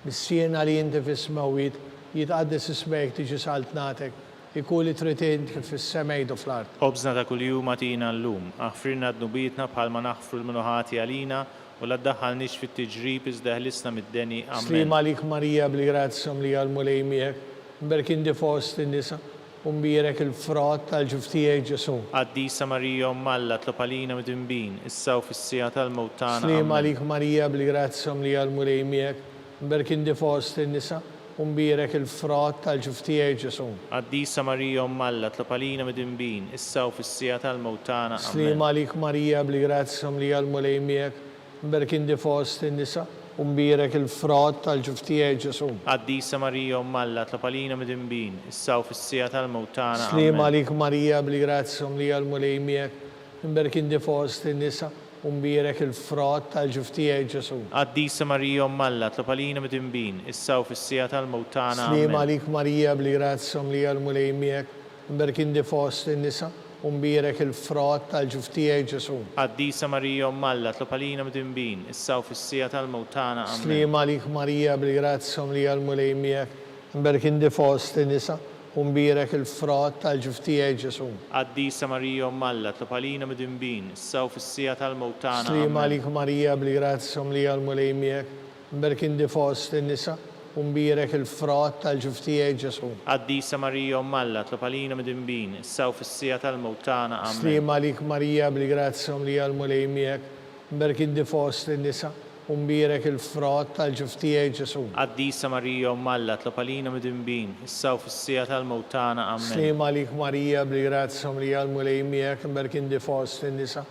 Missierna li inti fis-smewwiet jitqaddes ismek tiġi saltnatek, ikun li trid int kif fis-semej u fl-ard. Ħobżna ta' kuljum atina llum, aħfirna d-nubietna bħalma naħfru l-minuħati għalina u la ddaħħalniex fit-tiġrib iżda ħlisna mid-deni. Amen. Slima għalik Marija bli-grazzjom li għal-mulej miegħek, imberkin fost in-nisa u mbierek il-frott tal-ġuf tiegħek Ġesu. Qaddisa Marija Omm Alla tlob għalina mid-inbin, issa u fis-sija tal-mewtana. Slima Amen. għalik Marija bli-grazzjom li għal-mulej miegħek, imberkin fost in-nisa u mbierek il-frott tal-ġuf tiegħek Ġesu. Qaddisa Marija Omm Alla tlob għalina mid-inbin, issa u fis-sija tal-mewtana. Amen. Slima għalik Marija bli-grazzjom li għal-mulej miegħek, imberkin fost in-nisa u mbierek il-frott tal-ġuf tiegħek Ġesu. Qaddisa Marija Omm Alla tlob għalina mid-inbin, issa u fis-sija tal-mewtana. Slima Amen. għalik Marija bli-grazzjom li għal-mulej miegħek, imberkin fost in-nisa u mbierek il-frott tal-ġuf tiegħek Ġesu. Qaddisa Marija Omm Alla tlob għalina mid-inbin, issa u fis-sija tal-mewtana. Slima Amen. għalik Marija bli-grazzjom li għal-mulej miegħek, imberkin fost in-nisa u mbierek il-frott tal-ġuf tiegħek Ġesu. Qaddisa Marija Omm Alla tlob għalina mid-inbin, issa u fis-sija tal-mewtana. Amen. Slima għalik Marija bli-grazzom li għal-mulej miegħek, imberkin fost in-nisa u mbierek il-frott tal-ġuf tiegħek Ġesu. Qaddisa Marija Omm Alla tlob għalina mid-inbin, issa u fis-sija tal-mewtana. Slima Amen. għalik Marija bli-grazzom li għal-mulej miegħek, imberkin fost in-nisa u mbirek il-frott tal-ġuf tiegħek Ġesu. Qaddisa Marija Umm Alla, tlob għalina midinbin, issa u fis-sija tal-mewt tagħna. Amen. Slim għalik Marija bil-grazzja li għal-mulej miegħek, mberkin di fost in-nisa, u mbirek il-frott tal-ġuf tiegħek Ġesu. Qaddisa Marija Umm Alla, tlob għalina midinbin, issa u fis-sija tal-mewt tagħna. Amen. Slim għalik Marija bil-grazzja li għal-mulej miegħek, mberkin di fost in-nisa,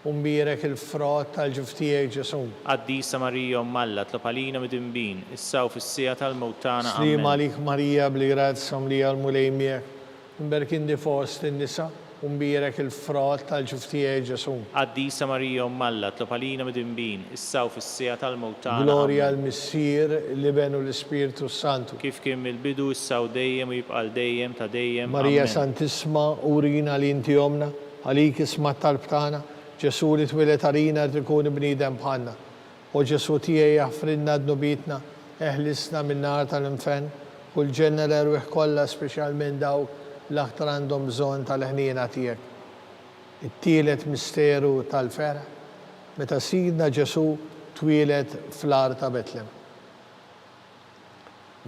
u mbirek il-frott tal-ġuf tiegħek Ġesu. Qaddisa Marija Umm Alla, tlob għalina midinbin, issa u fis-sija tal-mewt tagħna. Slim Amen. għalik Marija bil-grazzja li għal-mulej miegħek, mberkin di fost in-nisa, u mbirek il-frott tal-ġuf tiegħek Ġesu. Qaddisa Marija Umm Alla, tlob għalina midinbin, issa u fis-sija tal-mewt tagħna. Gloria għal-Missier, l-Iben u l-Ispiritu Santu. Kif kien mill-bidu issa u dejjem u jibqa' dejjem ta' dejjem. Marija Amen. Santisma, urina li inti omna, għalik isma tal-btana, Ġesu li twilet għalina tkun bnidem bħanna. U Ġesu tiegħi jaffrinna d-nubitna, eħlisna minn nar tal-infen, u l-ġenna l-erwieħ kollha speċjalment dawk l-aktar għandhom bżonn tal-ħniena tiegħek. It-tielet misteru tal-fera, meta sidna Ġesu twilet fl-ar ta' Betlem.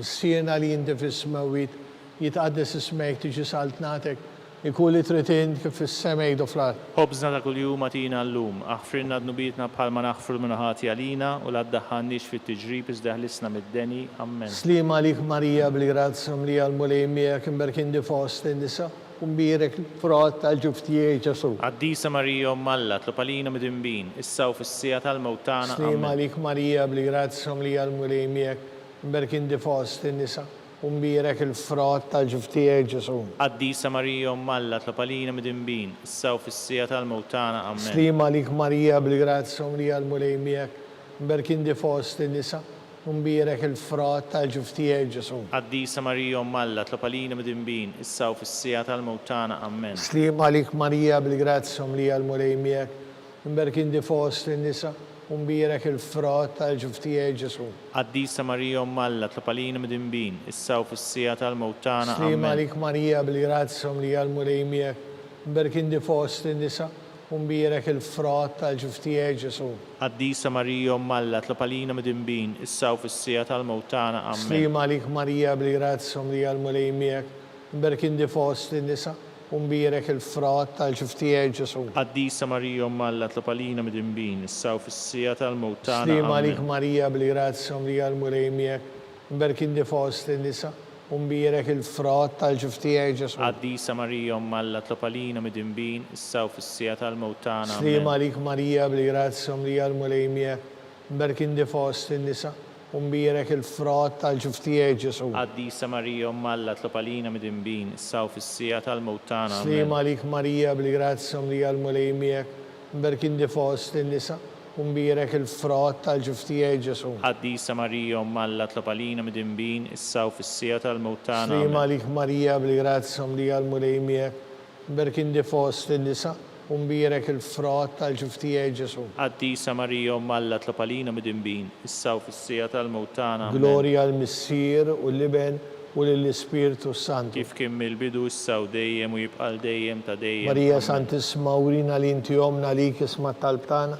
Missierna li inti fis-smewit jitqaddes ismejk tiġi saltnatek, ikun li tritin kif fis-semejdu fl-ar. Ħobżna ta' kuljum atina llum, aħfrinna d-nubitna bħalma naħfru minnaħati għalina u la ddaħħalniex fit-tiġrib iżda ħlisna mid-deni. Amen. Slim għalik Marija bil-grazzja li għal-mulej miegħek imberkin di fost in-nisa u mbirek frott tal-ġuf tiegħek Ġesu. Qaddisa Marija Umm Alla, tlob għalina midinbin, issa u fis-sija tal-mewt tagħna. Slim Amen. għalik Marija bil-grazzja li għal-mulej miegħek imberkin di fost in-nisa u mbirek il-frott tal-ġuf tiegħek Ġesu. Qaddisa Marija Umm Alla, tlob għalina midinbin, issa u fis-sija tal-mewt tagħna. Amen. Slim għalik Marija bil-grazzja li għal-mulej miegħek imberkin di fost in-nisa u mbirek il-frott tal-ġuf tiegħek Ġesu. Qaddisa Marija Umm Alla, tlob għalina midinbin, issa u fis-sija tal-mewt tagħna. Amen. Slim għalik Marija bil-grazzja li għal-mulej miegħek imberkin di fost in-nisa u mbirek il-frott tal-ġuf tiegħek Ġesu. Qaddisa Marija Umm Alla, tlob għalina midinbin, issa u fis-sija tal-mewt tagħna. Slim Amen. għalik Marija bil-grazzja li għal-mulej miegħek imberkin di fost in-nisa u mbirek il-frott tal-ġuf tiegħek Ġesu. Qaddisa Marija Umm Alla, tlob għalina midinbin, issa u fis-sija tal-mewt tagħna. Amen. Slim għalik Marija bil-grazzja li għal-mulej miegħek imberkin di fost in-nisa u mbirek il-frott tal-ġuf tiegħek Ġesu. Qaddisa Marija Umm Alla, tlob għalina midinbin, issa u fis-sija tal-mewt tagħna. Slim għalik Amen. Marija bil-grazzja li għal-mulej miegħek imberkin di fost in-nisa u mbirek il-frott tal-ġuf tiegħek Ġesu. Qaddisa Marija Umm Alla, tlob għalina midinbin, issa u fis-sija tal-mewt tagħna. Slim Amen. għalik Marija bil-grazzja li għal-mulej miegħek imberkin di fost in-nisa u mbirek il-frott tal-ġuf tiegħek Ġesu. Qaddisa Marija Umm Alla, tlob għalina midinbin, issa u fis-sija tal-mewt tagħna. Slim Amen. għalik Marija bil-grazzja li għal-mulej miegħek imberkin di fost in-nisa u mbirek il-frott tal-ġuf tiegħek Ġesu. Qaddisa Marija Umm Alla, tlob għalina midinbin, issa u fis-sija tal-mewt tagħna. Slim Amen. għalik Marija bil-grazzja li għal-mulej miegħek imberkin di fost in-nisa u mbirek il-frott tal-ġuf tiegħek Ġesu. Qaddisa Marija Umm Alla, tlob għalina midinbin, issa u fis-sija tal-mewt tagħna. Amen. Gloria għal-Missier u l-Iben u l-Ispiritu Santu. Kif kien mill-bidu issa u dejjem u jibqa' dejjem ta' dejjem. Marija Amen. Santisma, urina li inti omna li kisma tal-btana,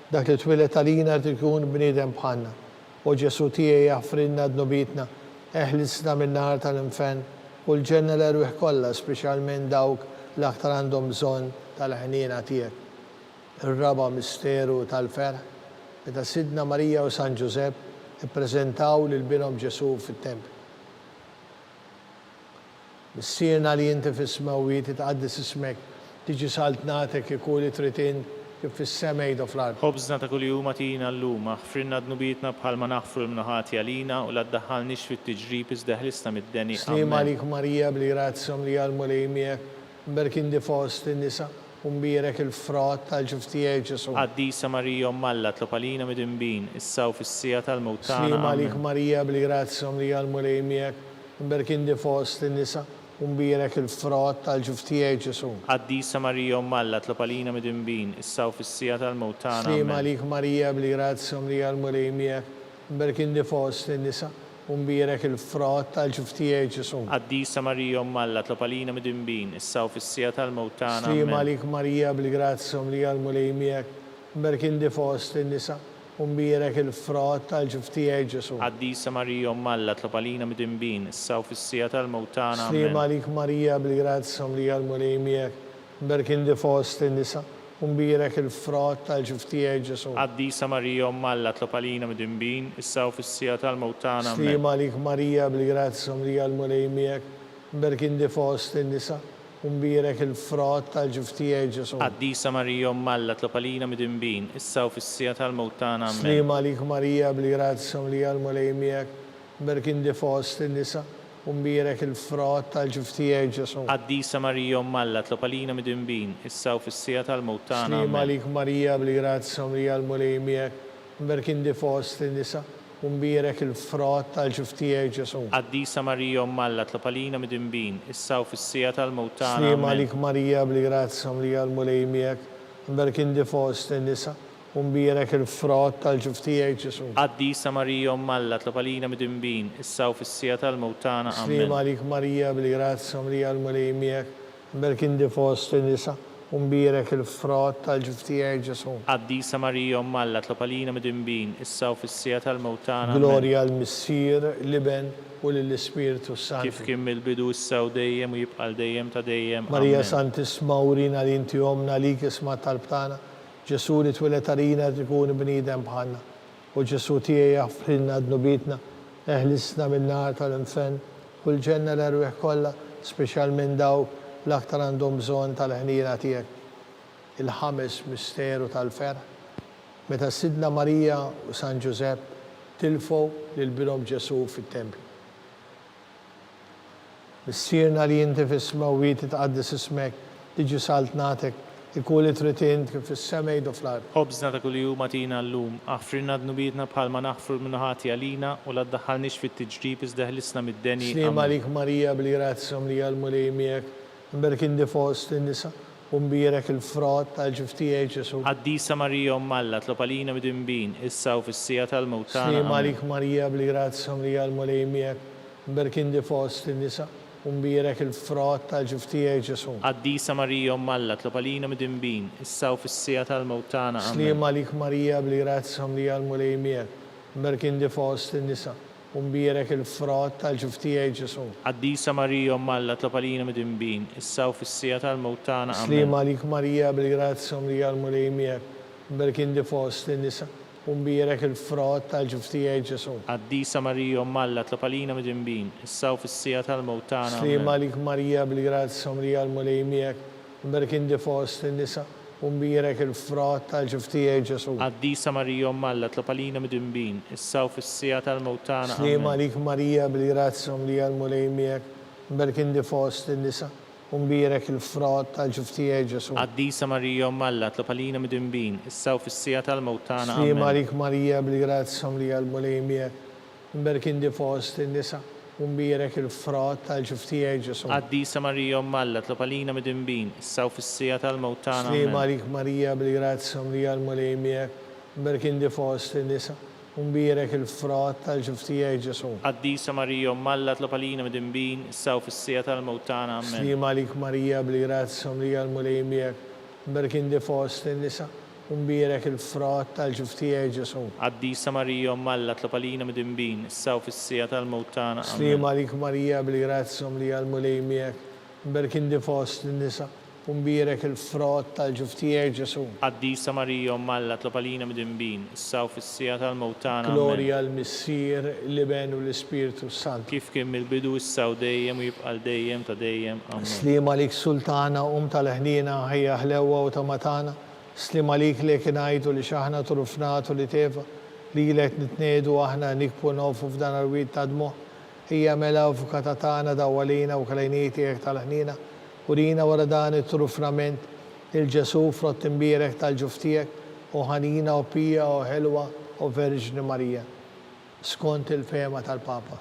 dak li twilet għalina tkun bnidem bħanna. U Ġesu tiegħi jaffrinna d-nubitna, eħlisna minn nar tal-infen, u l-ġenna l-erwieħ kollha speċjalment dawk l-aktar għandhom bżonn tal-ħniena tiegħek. Ir-raba misteru tal-fera, meta sidna Marija u San Ġusepp ippreżentaw lil binhom Ġesu fit-tempju. Missierna li inti fis-smewit titqaddis ismek, tiġi saltnatek ikun li tritin kif fis-semejdu fl-ard. Ħobżna ta' kuljum atina llum, aħfrinna d-nubitna bħalma naħfru l-mnaħati għalina u la ddaħħalniex fit-tiġrib iżda ħlisna mid-deni. Slim Amen. għalik Marija bil-grazzja li għal-mulej miegħek imberkin di fost in-nisa u mbirek il-frott tal-ġuf tiegħek Ġesu. Qaddisa Marija Umm Alla, tlob għalina midinbin, issa u fis-sija tal-mewt tagħna. Slim għalik Amen. Marija bil-grazzja li għal-mulej miegħek imberkin di fost in-nisa u mbirek il-frott tal-ġuf tiegħek Ġesu. Qaddisa Marija Umm Alla, tlob għalina midinbin, issa u fis-sija tal-mewt tagħna. Slim Amen. għalik Marija bil-grazzja li għal-mulej miegħek imberkin di fost in-nisa u mbirek il-frott tal-ġuf tiegħek Ġesu. Qaddisa Marija Umm Alla, tlob għalina midinbin, issa u fis-sija tal-mewt tagħna. Slim Amen. għalik Marija bil-grazzja li għal-mulej miegħek imberkin di fost in-nisa u mbierek il-frott tal-ġuf tiegħek Ġesu. Qaddisa Marija Umm Alla, tlob għalina midinbin, issa u fis-sija tal-mewt tagħna. Slim Amen. għalik Marija bil-grazza mlija l-mulejmiek, mberkin di fost in-nisa, u mbierek il-frott tal-ġuf tiegħek Ġesu. Qaddisa Marija Umm Alla, tlob għalina midinbin, issa u fis-sija tal-mewt tagħna. Amen. Slim għalik Marija bil-grazza mlija l-mulejmiek, mberkin di fost in-nisa, u mbierek il-frott tal-ġuf tiegħek Ġesu. Qaddisa Marija Umm Alla, tlob għalina midinbin, issa u fis-sija tal-mewt tagħna. Amen. Slim għalik Marija bil-grazza mlija l-mulejmiek, mberkin di fost in-nisa, u mbierek il-frott tal-ġuf tiegħek Ġesu. Qaddisa Marija Umm Alla, tlob għalina midinbin, issa u fis-sija tal-mewt tagħna. Slim Amen. għalik Marija bil-grazza mlija l-mulejmiek, mberkin di fost in-nisa, u mbierek il-frott tal-ġuf tiegħek Ġesu. Qaddisa Marija Umm Alla, tlob għalina midinbin, issa u fis-sija tal-mewt tagħna. Slim Amen. għalik Marija bil-grazza mlija l-mulejmiek, mberkin di fost in-nisa, u mbierek il-frott tal-ġuf tiegħek Ġesu. Qaddisa Marija Umm Alla, tlob għalina midinbin, issa u fis-sija tal-mewt tagħna. Slim Amen. għalik Marija bil-grazza mlija l-mulejmiek, mberkin di fost in-nisa, u mbierek il-frott tal-ġuf tiegħek Ġesu. Qaddisa Marija Umm Alla, tlob għalina midinbin, issa u fis-sija tal-mewt tagħna. Amen. Glorja l-Missier, l-Iben u l-Ispiritu Kif Sant. kien mill-bidu issa u dejjem u jibqa' dejjem ta' dejjem. Marija Amen. Santisma urina li inti omna li kisma tal-btana, Ġesu li twilet arina tkun bnidem bħalna. U Ġesu tiegħi jaffrilna d-nubitna, eħlisna mill-nar tal-infen, u l-ġenna l-erwieħ kollha, speċjalment dawk l-aktar għandhom bżonn tal-ħnina tiegħek. Il-ħames misteru tal-fer. Meta Sidna Marija u San Giuseppe tilfgħu lil bilhom Ġesu fit-tempju. Missierna li inti fis-smawwiet titqaddis ismek, tiġi saltnatek, ikun li trid int kif fis-semej u fl-ard. Ħobżna ta' kuljum atina llum, aħfrilna d-nubietna bħalma naħfru l-minuħati għalina u la ddaħħalniex fit-tiġrib iżda ħlisna mid-deni. Slim Amen. għalik Marija bil-grazza mlija l-mulejmiek, mberkin di fost in-nisa, u mbierek il-frott tal-ġuf tiegħek Ġesu. Qaddisa Marija Umm Alla, tlob għalina midinbin, issa u fis-sija tal-mewt tagħna. Slim Amen. għalik Marija bil-grazza mlija l-mulejmiek, mberkin di fost in-nisa, u mbierek il-frott tal-ġuf tiegħek Ġesu. Qaddisa Marija Umm Alla, tlob għalina midinbin, issa u fis-sija tal-mewt tagħna. Amen. Slim għalik Marija bil-grazza mlija l-mulejmiek, mberkin di fost in-nisa, u mbierek il-frott tal-ġuf tiegħek Ġesu. Qaddisa Marija Umm Alla, tlob għalina midinbin, issa u fis-sija tal-mewt tagħna. Slim Amen. għalik Marija bil-grazza mlija l-mulejmiek, mberkin di fost in-nisa, u mbierek il-frott tal-ġuf tiegħek Ġesu. Qaddisa Marija Umm Alla, tlob għalina midinbin, issa u fis-sija tal-mewt tagħna. Slim Amen. għalik Marija bil-grazza mlija l-mulejmiek, mberkin di fost in-nisa, u mbierek il-frott tal-ġuf tiegħek Ġesu. Qaddisa Marija Umm Alla, tlob għalina midinbin, issa u fis-sija tal-mewt tagħna. Slim Amen. għalik Marija bil-grazza mlija l-mulejmiek, mberkin di fost in-nisa, u mbierek il-frott tal-ġuf tiegħek Ġesu. Qaddisa Marija Umm Alla, tlob għalina midinbin, issa u fis-sija tal-mewt tagħna. Slim Amen. għalik Marija bil-grazza mlija l-mulejmiek, mberkin di fost in-nisa, u mbierek il-frott tal-ġuf tiegħek Ġesu. Qaddisa Marija Umm Alla, tlob għalina midinbin, issa u fis-sija tal-mewt tagħna. Slim Amen. għalik Marija bil-grazza mlija l-mulejmiek, mberkin di fost in-nisa, u mbierek il-frott tal-ġuf tiegħek Ġesu. Qaddisa Marija Umm Alla, tlob għalina midinbin, issa u fis-sija tal-mewt tagħna. Amen. Slim għalik Marija bil-grazza mlija l-mulejmiek, mberkin di fost in-nisa, u mbierek il-frott tal-ġuf tiegħek Ġesu. Qaddisa Marija Umm Alla, tlob għalina midinbin, issa u fis-sija tal-mewt tagħna. Slim Amen. għalik Marija bil-grazza mlija l-mulejmiek, mberkin di fost in-nisa, u mbierek il-frott tal-ġuf tiegħek Ġesu. Qaddisa Marija Umm Alla, tlob għalina midinbin, issa u fis-sija tal-mewt tagħna. Amen. Glorja l-Missier, l-Iben u l-Ispiritu Sant. Kif kien mill-bidu issa u dejjem u jibqa' dejjem ta' dejjem. Amen. Slim għalik Sultana tal-ħnina ħajja ħlewa u tamatana. Slim għalik li kienajtu li xaħna turufnatu li tefa. Li let nitnedu aħna nikpu nofu f'dan arwid ta' dmuħ. Hija mela avukata tagħna dawwalina u kalajnieti jek tal-ħnina. Urina wara dan it-turufnament il-Ġesu frott imbierek tal-ġuf tiegħek u ħanina u pija u ħelwa u Verġni Marija. Skont il-fema tal-Papa.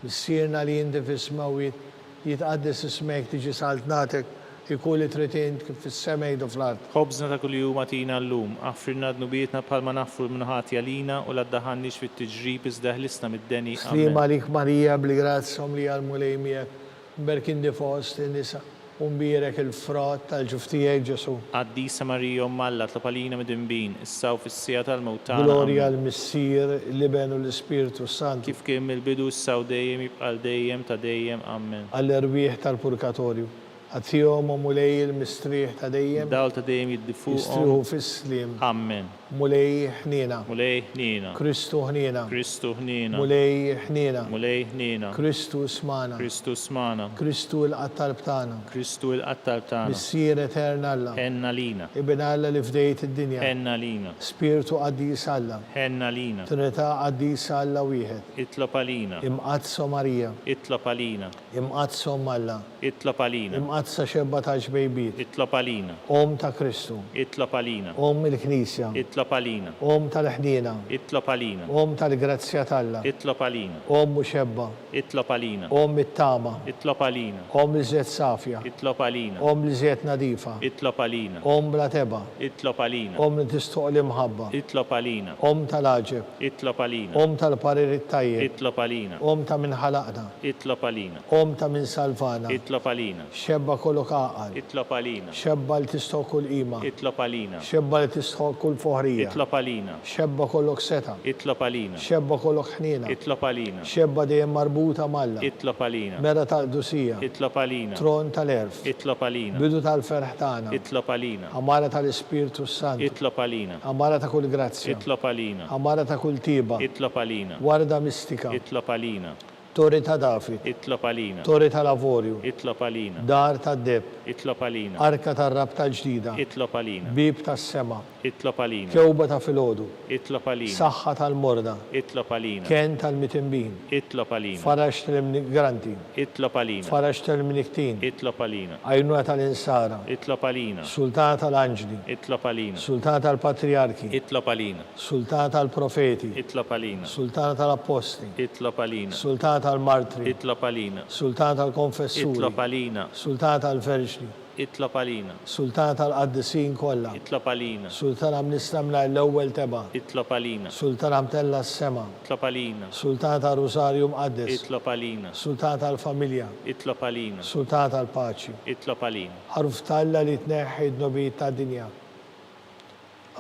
Missierna li inti fis-smawwiet jitqaddis ismek tiġi saltnatek ikun li trid int kif fis-semej u fl-ard. Ħobżna ta' kuljum atina llum, aħfrilna d-nubietna bħalma naħfru l-minuħati għalina u la ddaħħalniex fit-tiġrib iżda ħlisna mid-deni. Slim Amen. għalik Marija bil-grazza mlija l-mulejmiek, mberkin di fost in-nisa, u mbierek il-frott tal-ġuftijek Ġesu. Qaddisa Marija Umm Alla tlob għalina midinbin, issa u fis-sija tal-mewtana. Glorja l-Missier, l-Iben u l-Ispiritu Sant. Kif kien mill-bidu issa u dejjem jibqal dejjem ta' dejjem. Amen. Għall-erwieħ tal-Purgatorju. Għatijom u mulej il-mistriħ ta' dejjem. Dawl ta' dejjem jiddifuqhom. Jistriħu fis-slim. Amen. Mulej ħnina. Mulej ħnina. Kristu ħnina. Kristu ħnina. Mulej ħnina. Mulej ħnina. Kristu smana. Kristu smana. Kristu l-qattal btana. Kristu il-qattal tagħna. Missier eterna Alla. Henna lina. Ibn Alla li fdejt id-dinja. Henna lina. Spiritu qaddis Alla. Henna lina. Trinità qaddis Alla wieħed. Itlob għalina. Imqazzo Marija. Itlob għalina. Imqazzo Alla. Itlob għalina. Imqazza xebba ta' ġbejbiet. Itlob għalina. Om ta' Kristu. Itlob għalina. Om il-Knisja. Itlob għalina. Om tal-ħnina. Itlob għalina. Om tal-grazzja Talla. Itlob għalina. Om muxebba. Itlob għalina. Om it-tama. Itlob għalina. Om li zjed safja. Itlob għalina. Om li zjed nadifa. Itlob għalina. Om bla teba. Itlob għalina. Om li tistuq li mħabba. Itlob għalina. Om tal-aġeb. Itlob għalina. Om tal-parir it-tajjeb. Itlob għalina. Om ta' min ħalaqna. Itlob għalina. Om ta' min salvana. Itlob għalina. Xebba kollu kaqal. Itlob għalina. Xebba li tistuq kull ima. Itlob għalina. Xebba li tistuq kull foħrija. Itlob għalina. Xebba kollok seta. Itlob għalina. Xebba kollok ħnina. Itlob għalina. Xebba dejjem marbuta malla. Itlob għalina. Mera tal-dusija. Itlob għalina. Tron tal-erf. Itlob għalina. Bidu tal-ferħ tagħna. Itlob għalina. Amara tal-Ispiritu Sant. Itlob għalina. Amara ta' kull grazzja. Itlob għalina. Amara ta' kull tiba. Itlob għalina. Warda mistika. Itlob għalina. Tori ta' David. Itlob għalina. Tori ta' Lavorju. Itlob għalina. Dar ta' Deb. Itlob għalina. Arka ta' Rab tal-ġdida. Itlob għalina. Bib ta' sema. Itlob għalina. Kewba ta' filodu. Itlob għalina. Saħħa tal-morda. Itlob għalina. Ken tal-mitimbin. Itlob għalina. Farax tal-immigranti. Itlob għalina. Farax tal-miniktin. Itlob għalina. Għajnuna tal-insara. Itlob għalina. Sultana tal-anġli. Itlob għalina. Sultana tal-patriarki. Itlob għalina. Sultana tal-profeti. Itlob għalina. Sultana tal-apposti. Itlob għalina. Sultana tal-martri. Itlob għalina. Sultana tal-konfessuri. Itlob għalina. Sultana tal-verġni. Itlob għalina. Sultana tal-qaddisin kollha. Itlob għalina. Sultana mnistamla l-ewwel teba. Itlob għalina. Sultana mtella s-sema. Itlob għalina. Sultana tal-Rosarju mqaddes. Itlob għalina. Sultana tal-familja. Itlob għalina. Sultana tal-paċi. Itlob għalina. Ħarf Talla li tneħħi d-nobijiet tad-dinja.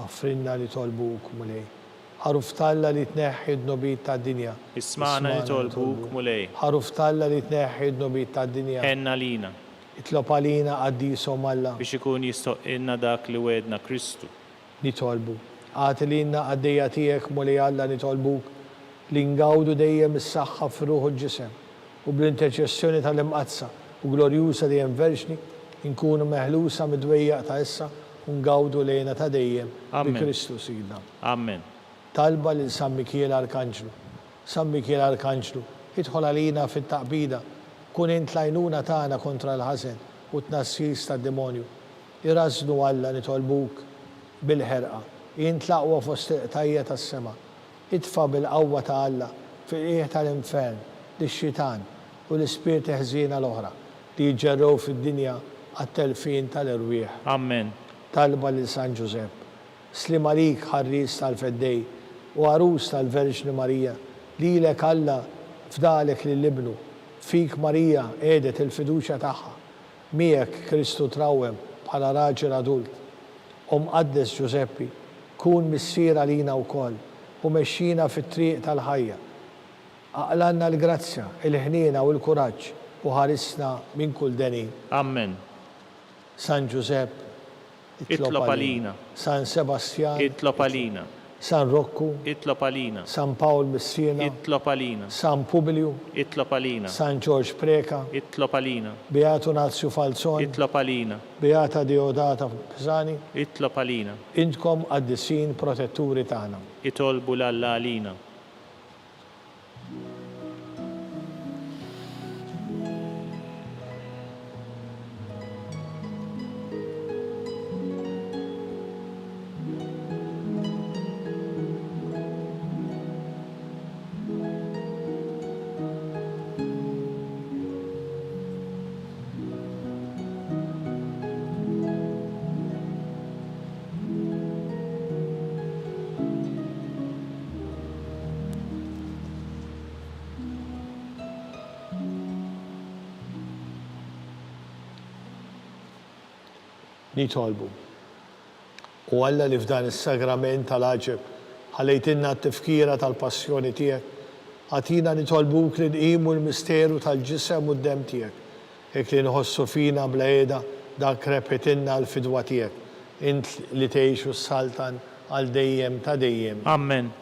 Affrinna li tolbuk mulej. Ħarf Talla li tneħħi d-nobijiet tad-dinja. Ismana li tolbuk mulej. Ħarf Talla li tneħħi d-nobijiet tad-dinja. Henna lina. Itlob għalina qaddisom Alla. Biex ikun jistoqilna dak li wedna Kristu. Nitolbu. Għatilina għaddejja tiegħek mulej Alla nitolbuk li ngawdu dejjem is-saħħa f'ruħu l-ġisem u bl-interċessjoni tal-imqazza u glorjusa dejjem verġni nkunu meħlusa mid-dwejjaq ta' issa u ngawdu lejna ta' dejjem bi Kristu Sidna. Amen. Talba lil San Mikiel Arkanġlu. San Mikiel Arkanġlu, idħol għalina fit-taqbida, kun int lajnuna tagħna kontra l-ħażen u tnassis tad-demonju. Irasnu Alla nitolbuk bil-ħerqa, int laqwa fost tajja tas-sema. Itfa bil-qawwa ta' Alla fil-qiegħ tal-infern, lix-xitan u l-ispirti ħżiena l-oħra li jġerrew fid-dinja għat-telfin tal-irwieħ. Amen. Talba lil San Ġusepp. Slim għalik ħarris tal-feddej u għarus tal-Verġni Marija lilek Alla fdalek lill-ibnu fik Marija għedet il-fiduċja tagħha miegħek Kristu trawwem bħala raġel adult. Qaddes Ġuseppi, kun missier għalina wkoll u mexxina fit-triq tal-ħajja. Aqlanna l-grazzja, il-ħniena u l-kuraġġ u ħarisna minn kull denin. Amen. San Ġusepp, Itlob għalina. San Sebastian, Itlob għalina. San Rocco, Itlob għalina. San Paul Messina, Itlob għalina. San Publiu, Itlob għalina. San George Preka, Itlob għalina. Beato Nazio Falzoni, Itlob għalina. Beata Deodata Pisani, Itlob għalina. intkom għaddisin protetturi tagħna. Itolbu l-Alla għalina. nitolbu. U Alla li f'dan is-sagrament tal-aġeb ħalejtinna t-tifkira tal-passjoni tiegħek, għatina nitolbuk li nqimu l-misteru tal-ġisem u d-dem tiegħek, hekk li nħossu fina bla qiegħda dak repetinna l-fidwa tiegħek, int li tgħixu s-saltan għal dejjem ta' dejjem. Amen.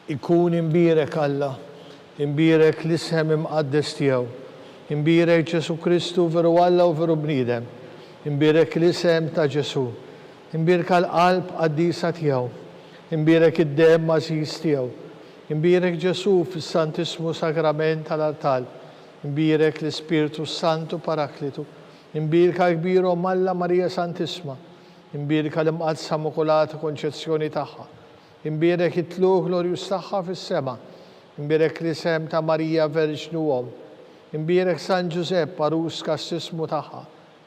Ikun imbirek Alla, imbirek l-isem imqaddes tiegħu, imbirek Ġesu Kristu veru Alla u veru bniedem, imbirek l-isem ta' Ġesu, imbirek għal-qalb qaddisa tiegħu, imbirek id-dem mażiż tiegħu, imbirek Ġesu fis-Santismu Sagrament tal-Altar, imbirek l-Ispirtu Santu Paraklitu, imbirek kbirom Alla Marija Santisma, imbirek l-imqadsa Immakulata Konċezzjoni tagħha, imbirek it-tluq glorjus tagħha fis-sema, imbirek l-isem ta' Marija Verġnu Om, imbirek San Ġusepp Arus kastismu tagħha,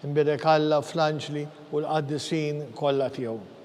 imbirek Alla fl-anġli u l-qaddisin kollha tiegħu.